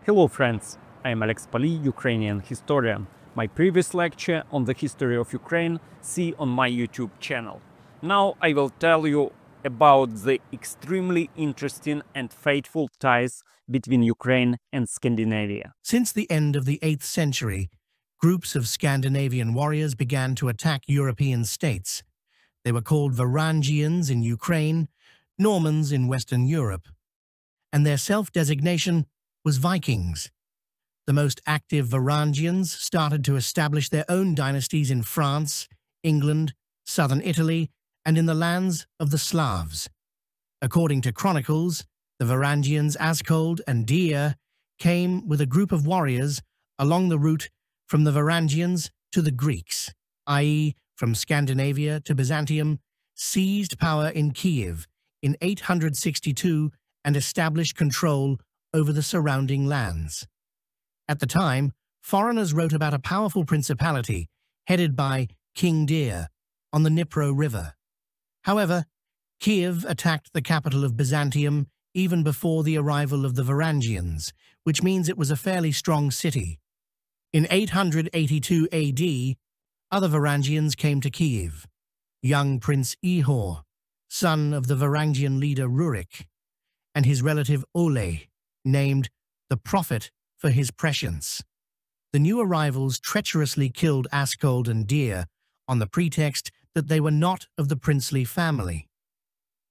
Hello friends, I am Oleksandr Palii, Ukrainian historian. My previous lecture on the history of Ukraine see on my YouTube channel. Now I will tell you about the extremely interesting and fateful ties between Ukraine and Scandinavia. Since the end of the 8th century, groups of Scandinavian warriors began to attack European states. They were called Varangians in Ukraine, Normans in Western Europe, and their self-designation was Vikings. The most active Varangians started to establish their own dynasties in France, England, southern Italy, and in the lands of the Slavs. According to chronicles, the Varangians Askold and Deir came with a group of warriors along the route from the Varangians to the Greeks, i.e., from Scandinavia to Byzantium, seized power in Kiev in 862 and established control over the surrounding lands. At the time, foreigners wrote about a powerful principality headed by King Deir on the Dnipro River. However, Kiev attacked the capital of Byzantium even before the arrival of the Varangians, which means it was a fairly strong city. In 882 AD, other Varangians came to Kiev. Young Prince Ihor, son of the Varangian leader Rurik, and his relative Ole, named the Prophet for his prescience. The new arrivals treacherously killed Askold and Deir on the pretext that they were not of the princely family.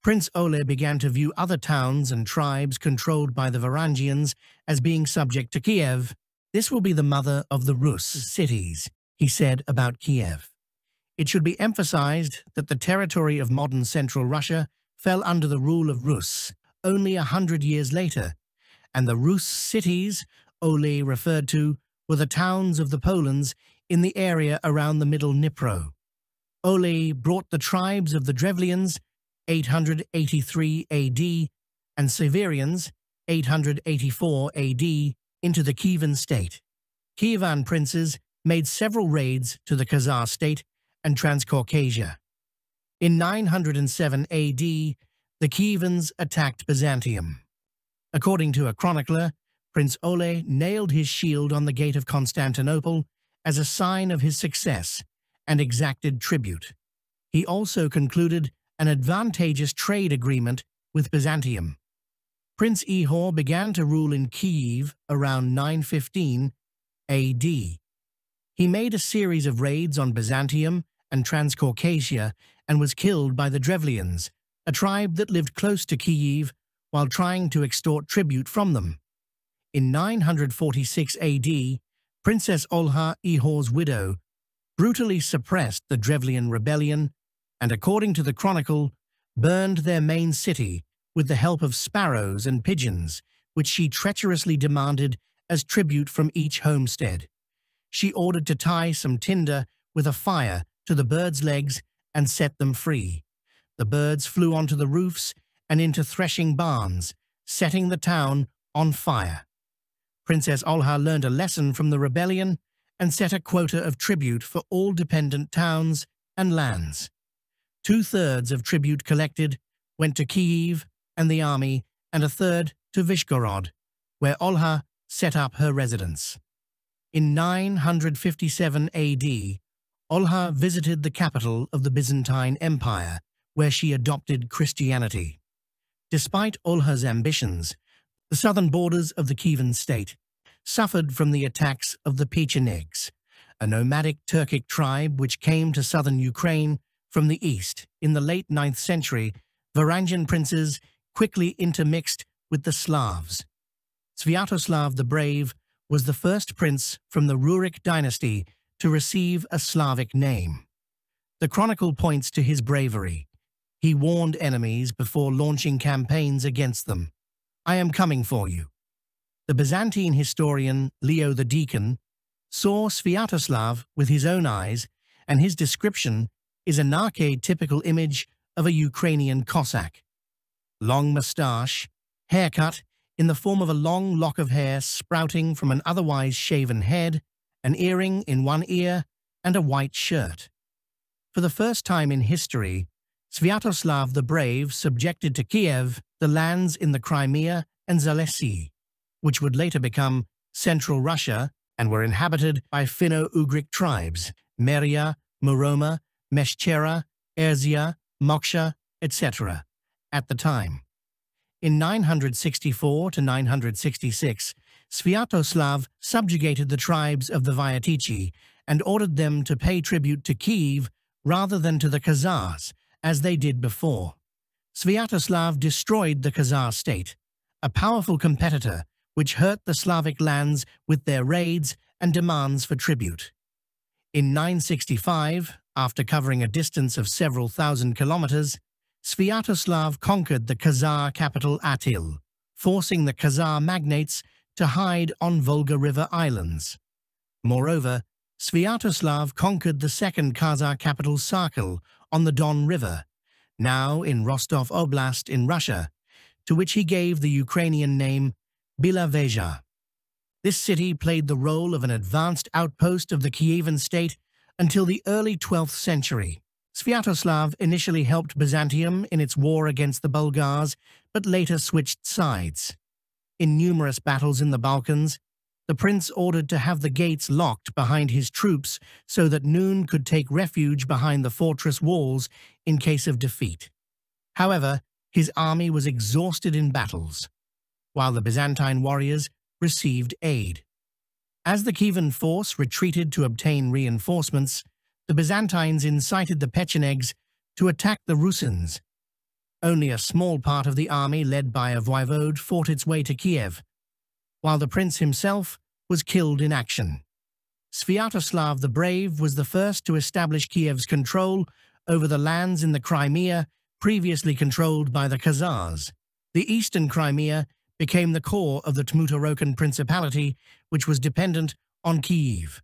Prince Ole began to view other towns and tribes controlled by the Varangians as being subject to Kiev. This will be the mother of the Rus cities, he said about Kiev. It should be emphasized that the territory of modern Central Russia fell under the rule of Rus only 100 years later, and the Rus cities Ole referred to were the towns of the Polans in the area around the middle Dnipro. Ole brought the tribes of the Drevlians 883 AD and Severians 884 AD into the Kievan state. Kievan princes made several raids to the Khazar state and Transcaucasia. In 907 AD, the Kievans attacked Byzantium. According to a chronicler, Prince Ole nailed his shield on the gate of Constantinople as a sign of his success and exacted tribute. He also concluded an advantageous trade agreement with Byzantium. Prince Ihor began to rule in Kiev around 915 AD. He made a series of raids on Byzantium and Transcaucasia and was killed by the Drevlians, a tribe that lived close to Kiev while trying to extort tribute from them. In 946 AD, Princess Olha, Ihor's widow, brutally suppressed the Drevlian rebellion and, according to the chronicle, burned their main city with the help of sparrows and pigeons, which she treacherously demanded as tribute from each homestead. She ordered to tie some tinder with a fire to the birds' legs and set them free. The birds flew onto the roofs and into threshing barns, setting the town on fire. Princess Olha learned a lesson from the rebellion and set a quota of tribute for all dependent towns and lands. 2/3 of tribute collected went to Kiev and the army, and 1/3 to Vyshgorod, where Olha set up her residence. In 957 AD, Olha visited the capital of the Byzantine Empire, where she adopted Christianity. Despite Olha's ambitions, the southern borders of the Kievan state suffered from the attacks of the Pechenegs, a nomadic Turkic tribe which came to southern Ukraine from the east. In the late 9th century, Varangian princes quickly intermixed with the Slavs. Sviatoslav the Brave was the first prince from the Rurik dynasty to receive a Slavic name. The chronicle points to his bravery. He warned enemies before launching campaigns against them. "I am coming for you." The Byzantine historian Leo the Deacon saw Sviatoslav with his own eyes, and his description is an archetypical image of a Ukrainian Cossack. Long moustache, haircut in the form of a long lock of hair sprouting from an otherwise shaven head, an earring in one ear, and a white shirt. For the first time in history, Sviatoslav the Brave subjected to Kiev the lands in the Crimea and Zalesy, which would later become Central Russia and were inhabited by Finno-Ugric tribes, Meria, Muroma, Meshchera, Erzia, Moksha, etc., at the time. In 964 to 966, Sviatoslav subjugated the tribes of the Vyatichi and ordered them to pay tribute to Kiev rather than to the Khazars, as they did before. Sviatoslav destroyed the Khazar state, a powerful competitor which hurt the Slavic lands with their raids and demands for tribute. In 965, after covering a distance of several thousand kilometers, Sviatoslav conquered the Khazar capital Atil, forcing the Khazar magnates to hide on Volga River islands. Moreover, Sviatoslav conquered the second Khazar capital Sarkel on the Don River, now in Rostov Oblast in Russia, to which he gave the Ukrainian name Bilaveja. This city played the role of an advanced outpost of the Kievan state until the early 12th century. Sviatoslav initially helped Byzantium in its war against the Bulgars, but later switched sides. In numerous battles in the Balkans, the prince ordered to have the gates locked behind his troops so that Nun could take refuge behind the fortress walls in case of defeat. However, his army was exhausted in battles, while the Byzantine warriors received aid. As the Kievan force retreated to obtain reinforcements, the Byzantines incited the Pechenegs to attack the Rusins. Only a small part of the army led by a voivode fought its way to Kiev, while the prince himself was killed in action. Sviatoslav the Brave was the first to establish Kiev's control over the lands in the Crimea previously controlled by the Khazars. The eastern Crimea became the core of the Tmutarakan Principality, which was dependent on Kiev.